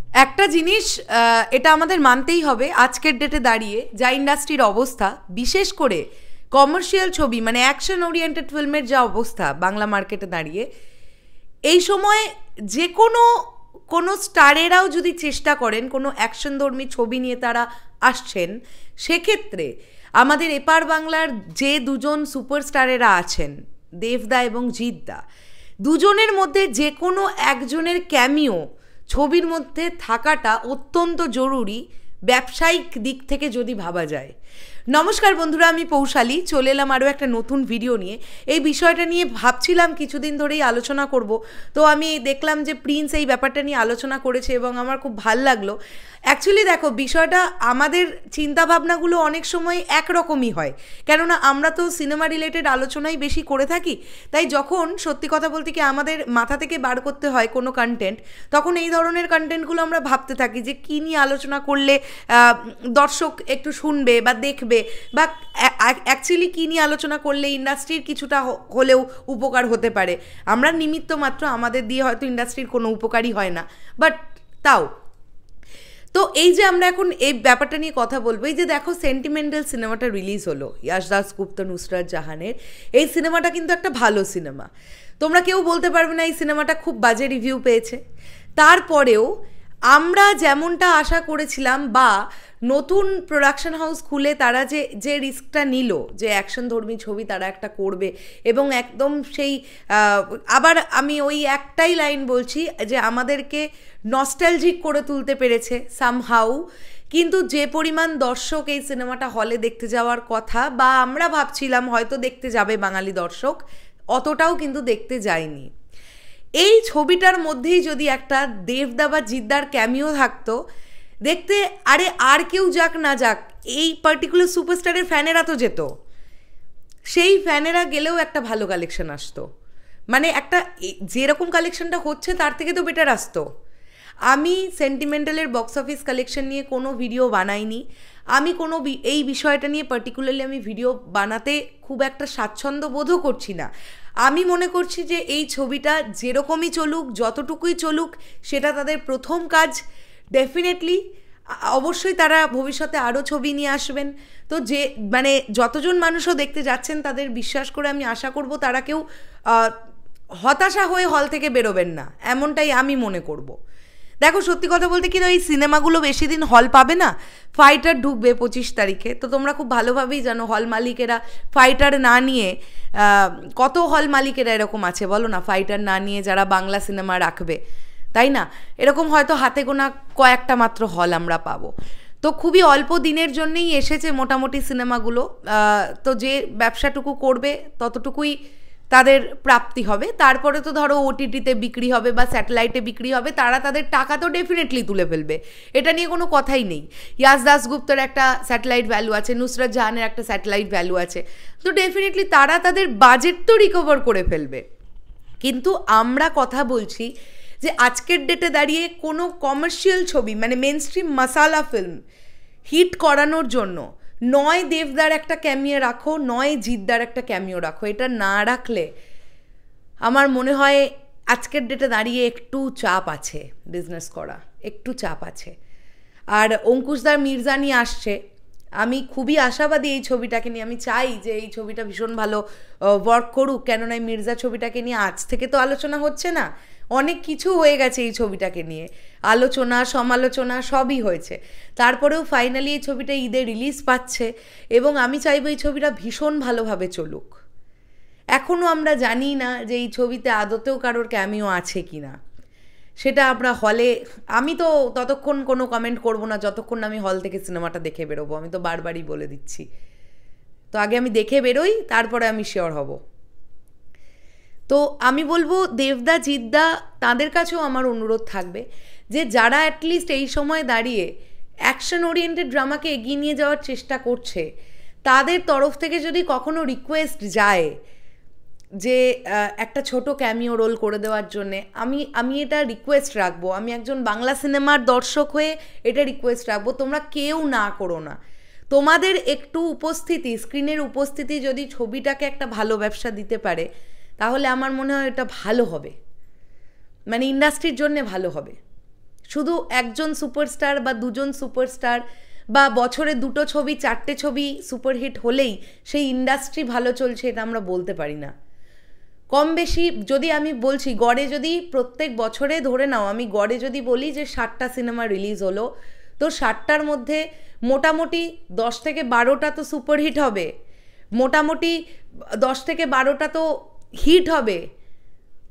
একটা জিনিস এটা আমাদের মানতেই হবে, আজকের ডেটে দাঁড়িয়ে যা ইন্ডাস্ট্রির অবস্থা, বিশেষ করে কমার্শিয়াল ছবি মানে অ্যাকশন ওরিয়েন্টেড ফিল্মের যা অবস্থা বাংলা মার্কেটে দাঁড়িয়ে, এই সময় যে কোনো স্টারেরাও যদি চেষ্টা করেন কোনো অ্যাকশনধর্মী ছবি নিয়ে তারা আসছেন, সেক্ষেত্রে আমাদের এপার বাংলার যে দুজন সুপারস্টারেরা আছেন, দেবদা এবং জিৎদা, দুজনের মধ্যে যে কোনো একজনের ক্যামিও ছবির মধ্যে থাকাটা অত্যন্ত জরুরি ব্যবসায়িক দিক থেকে যদি ভাবা যায়। নমস্কার বন্ধুরা, আমি পৌশালী চলে এলাম আরও একটা নতুন ভিডিও নিয়ে। এই বিষয়টা নিয়ে ভাবছিলাম কিছুদিন ধরেই আলোচনা করব, তো আমি দেখলাম যে প্রিন্স এই ব্যাপারটা নিয়ে আলোচনা করেছে এবং আমার খুব ভাল লাগলো। অ্যাকচুয়ালি দেখো, বিষয়টা আমাদের চিন্তাভাবনাগুলো অনেক সময় একরকমই হয়, কেননা আমরা তো সিনেমা রিলেটেড আলোচনাই বেশি করে থাকি। তাই যখন সত্যি কথা বলতে কি আমাদের মাথা থেকে বার করতে হয় কোনো কন্টেন্ট, তখন এই ধরনের কন্টেন্টগুলো আমরা ভাবতে থাকি যে কী নিয়ে আলোচনা করলে দর্শক একটু শুনবে বা দেখবে, বা অ্যাকচুয়ালি কী নিয়ে আলোচনা করলে ইন্ডাস্ট্রির কিছুটা হলেও উপকার হতে পারে। আমরা নিমিত্ত মাত্র, আমাদের দিয়ে হয়তো ইন্ডাস্ট্রির কোনো উপকারই হয় না, বাট তাও। তো এই যে আমরা এখন এই ব্যাপারটা নিয়ে কথা বলবো, এই যে দেখো সেন্টিমেন্টাল সিনেমাটা রিলিজ হলো ইয়াশ দাশগুপ্ত নুসরাত জাহানের, এই সিনেমাটা কিন্তু একটা ভালো সিনেমা। তোমরা কেউ বলতে পারবে না এই সিনেমাটা খুব বাজে রিভিউ পেয়েছে। তারপরেও আমরা যেমনটা আশা করেছিলাম, বা নতুন প্রোডাকশন হাউস খুলে তারা যে রিস্কটা নিল যে অ্যাকশনধর্মী ছবি তারা একটা করবে, এবং একদম সেই আবার আমি ওই একটাই লাইন বলছি যে আমাদেরকে নস্টালজিক করে তুলতে পেরেছে সামহাউ। কিন্তু যে পরিমাণ দর্শক এই সিনেমাটা হলে দেখতে যাওয়ার কথা, বা আমরা ভাবছিলাম হয়তো দেখতে যাবে বাঙালি দর্শক, অতটাও কিন্তু দেখতে যায়নি। এই ছবিটার মধ্যেই যদি একটা দেবদা বা জিদ্দার ক্যামিও থাকতো, দেখতে আরে আর কেউ যাক না যাক, এই পার্টিকুলার সুপারস্টারের ফ্যানেরা তো যেত, সেই ফ্যানেরা গেলেও একটা ভালো কালেকশন আসতো, মানে একটা যেরকম কালেকশনটা হচ্ছে তার থেকে তো বেটার আসতো। আমি সেন্টিমেন্টালের বক্স অফিস কালেকশন নিয়ে কোনো ভিডিও বানাইনি, আমি কোনো এই বিষয়টা নিয়ে পার্টিকুলারলি আমি ভিডিও বানাতে খুব একটা স্বাচ্ছন্দ্য বোধও করছি না। আমি মনে করছি যে এই ছবিটা যেরকমই চলুক, যতটুকুই চলুক, সেটা তাদের প্রথম কাজ। ডেফিনেটলি অবশ্যই তারা ভবিষ্যতে আরও ছবি নিয়ে আসবেন। তো যে মানে যতজন মানুষও দেখতে যাচ্ছেন তাদের বিশ্বাস করে আমি আশা করব তারা কেউ হতাশা হয়ে হল থেকে বেরোবেন না, এমনটাই আমি মনে করব। দেখো সত্যি কথা বলতে কি, এই সিনেমাগুলো বেশি দিন হল পাবে না। ফাইটার ঢুকবে 25 তারিখে, তো তোমরা খুব ভালোভাবেই জানো হল মালিকেরা ফাইটার না নিয়ে, কত হল মালিকেরা এরকম আছে বলো না, ফাইটার না নিয়ে যারা বাংলা সিনেমা রাখবে, তাই না? এরকম হয়তো হাতে গোনা কয়েকটা মাত্র হল আমরা পাবো। তো খুবই অল্প দিনের জন্যেই এসেছে মোটামুটি সিনেমাগুলো, তো যে ব্যবসাটুকু করবে ততটুকুই তাদের প্রাপ্তি হবে। তারপরে তো ধরো ওটিটিতে বিক্রি হবে বা স্যাটেলাইটে বিক্রি হবে, তারা তাদের টাকা তো ডেফিনেটলি তুলে ফেলবে, এটা নিয়ে কোনো কথাই নেই। ইয়াশ দাশগুপ্তর একটা স্যাটেলাইট ভ্যালু আছে, নুসরাত জাহানের একটা স্যাটেলাইট ভ্যালু আছে, তো ডেফিনেটলি তারা তাদের বাজেট তো রিকভার করে ফেলবে। কিন্তু আমরা কথা বলছি যে আজকের ডেটে দাঁড়িয়ে কোনো কমার্শিয়াল ছবি মানে মেনস্ট্রিম মাসালা ফিল্ম হিট করানোর জন্য নয় দেবদার একটা ক্যামিও রাখো, নয় জিদ্দার একটা ক্যামিও রাখো, এটা না রাখলে আমার মনে হয় আজকের ডেটে দাঁড়িয়ে একটু চাপ আছে বিজনেস করা, একটু চাপ আছে। আর অঙ্কুশদার মির্জা নিয়ে আসছে, আমি খুবই আশাবাদী এই ছবিটাকে নিয়ে। আমি চাই যে এই ছবিটা ভীষণ ভালো ওয়ার্ক করুক, কেননা এই মির্জা ছবিটাকে নিয়ে আজ থেকে তো আলোচনা হচ্ছে না, অনেক কিছু হয়ে গেছে এই ছবিটাকে নিয়ে, আলোচনা সমালোচনা সবই হয়েছে। তারপরেও ফাইনালি এই ছবিটা ঈদে রিলিজ পাচ্ছে, এবং আমি চাইবো এই ছবিটা ভীষণ ভালোভাবে চলুক। এখনও আমরা জানি না যে এই ছবিতে আদতেও কারোর ক্যামিও আছে কি না, সেটা আমরা হলে, আমি তো ততক্ষণ কোনো কমেন্ট করব না যতক্ষণ না আমি হল থেকে সিনেমাটা দেখে বেরোবো, আমি তো বারবারই বলে দিচ্ছি। তো আগে আমি দেখে বেরোই, তারপরে আমি শিওর হব। তো আমি বলবো দেবদা জিদ্দা তাদের কাছেও আমার অনুরোধ থাকবে যে যারা অ্যাটলিস্ট এই সময় দাঁড়িয়ে অ্যাকশন ওরিয়েন্টেড ড্রামাকে এগিয়ে নিয়ে যাওয়ার চেষ্টা করছে, তাদের তরফ থেকে যদি কখনো রিকোয়েস্ট যায় যে একটা ছোট ক্যামিও রোল করে দেওয়ার জন্যে, আমি এটা রিকোয়েস্ট রাখবো, আমি একজন বাংলা সিনেমার দর্শক হয়ে এটা রিকোয়েস্ট রাখবো, তোমরা কেউ না করো না। তোমাদের একটু উপস্থিতি, স্ক্রিনের উপস্থিতি যদি ছবিটাকে একটা ভালো ব্যবসা দিতে পারে, তাহলে আমার মনে হয় এটা ভালো হবে, মানে ইন্ডাস্ট্রির জন্যে ভালো হবে। শুধু একজন সুপারস্টার বা দুজন সুপারস্টার বা বছরে 2টো ছবি 4টে ছবি সুপারহিট হলেই সেই ইন্ডাস্ট্রি ভালো চলছে এটা আমরা বলতে পারি না। কম বেশি যদি আমি বলছি গড়ে যদি প্রত্যেক বছরে ধরে নাও, আমি গড়ে যদি বলি যে 60টা সিনেমা রিলিজ হলো, তো 60টার মধ্যে মোটামুটি 10 থেকে 12টা তো সুপারহিট হবে, মোটামুটি 10 থেকে 12টা তো হিট হবে,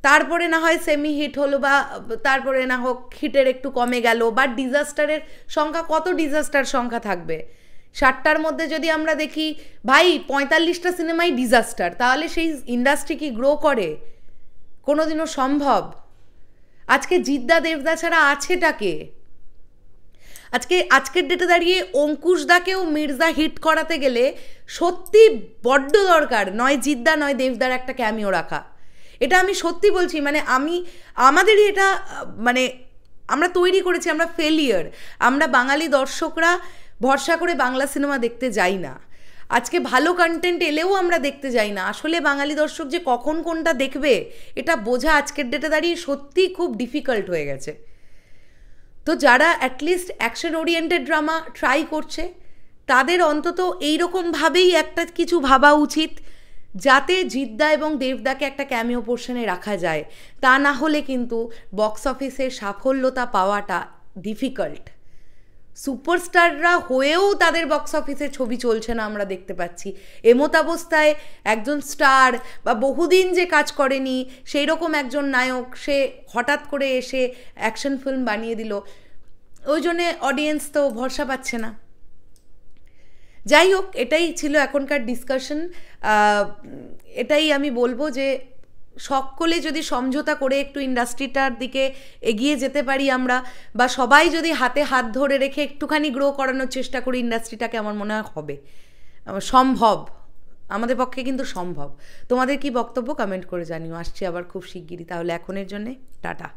তারপরে না হয় সেমি হিট হলো বা তারপরে না হোক হিটের একটু কমে গেল, বা ডিজাস্টারের সংখ্যা, কত ডিজাস্টার সংখ্যা থাকবে 60টার মধ্যে যদি আমরা দেখি ভাই 45টা সিনেমাই ডিজাস্টার, তাহলে সেই ইন্ডাস্ট্রি কি গ্রো করে? কোনোদিনও সম্ভব? আজকে জিদ্দা দেবদা ছাড়া আছেটাকে? আজকের ডেটে দাঁড়িয়ে অঙ্কুশদাকেও মির্জা হিট করাতে গেলে সত্যি বড্ড দরকার নয় জিদ্দা নয় দেবদার একটা ক্যামিও রাখা। এটা আমি সত্যি বলছি, মানে আমাদেরই এটা, মানে আমরা তৈরি করেছি, আমরা ফেলিয়ার। আমরা বাঙালি দর্শকরা ভরসা করে বাংলা সিনেমা দেখতে যাই না, আজকে ভালো কন্টেন্ট এলেও আমরা দেখতে যাই না। আসলে বাঙালি দর্শক যে কখন কোনটা দেখবে এটা বোঝা আজকের ডেটে দাঁড়িয়ে সত্যিই খুব ডিফিকাল্ট হয়ে গেছে। তো যারা at least action oriented drama try করছে তাদের অন্তত এইরকমভাবেই একটা কিছু ভাবা উচিত যাতে জিদ্দা এবং দেবদাকে একটা ক্যামিও পোর্শনে রাখা যায়। তা না হলে কিন্তু বক্স অফিসে সাফল্যতা পাওয়াটা ডিফিকাল্ট। সুপারস্টাররা হয়েও তাদের বক্স অফিসে ছবি চলছে না আমরা দেখতে পাচ্ছি। এমতাবস্থায় একজন স্টার বা বহুদিন যে কাজ করেনি সেই রকম একজন নায়ক সে হঠাৎ করে এসে অ্যাকশন ফিল্ম বানিয়ে দিল, ওই জন্যে অডিয়েন্স তো ভরসা পাচ্ছে না। যাই হোক, এটাই ছিল এখনকার ডিসকাশন। এটাই আমি বলবো যে সকলে যদি সমঝোতা করে একটু ইন্ডাস্ট্রিটার দিকে এগিয়ে যেতে পারি আমরা, বা সবাই যদি হাতে হাত ধরে রেখে একটুখানি গ্রো করানোর চেষ্টা করি ইন্ডাস্ট্রিটাকে, আমার মনে হয় হবে সম্ভব, আমাদের পক্ষে কিন্তু সম্ভব। তোমাদের কি বক্তব্য কমেন্ট করে জানিও। আসছি আবার খুব শিগগিরই, তাহলে এখনের জন্যে টাটা।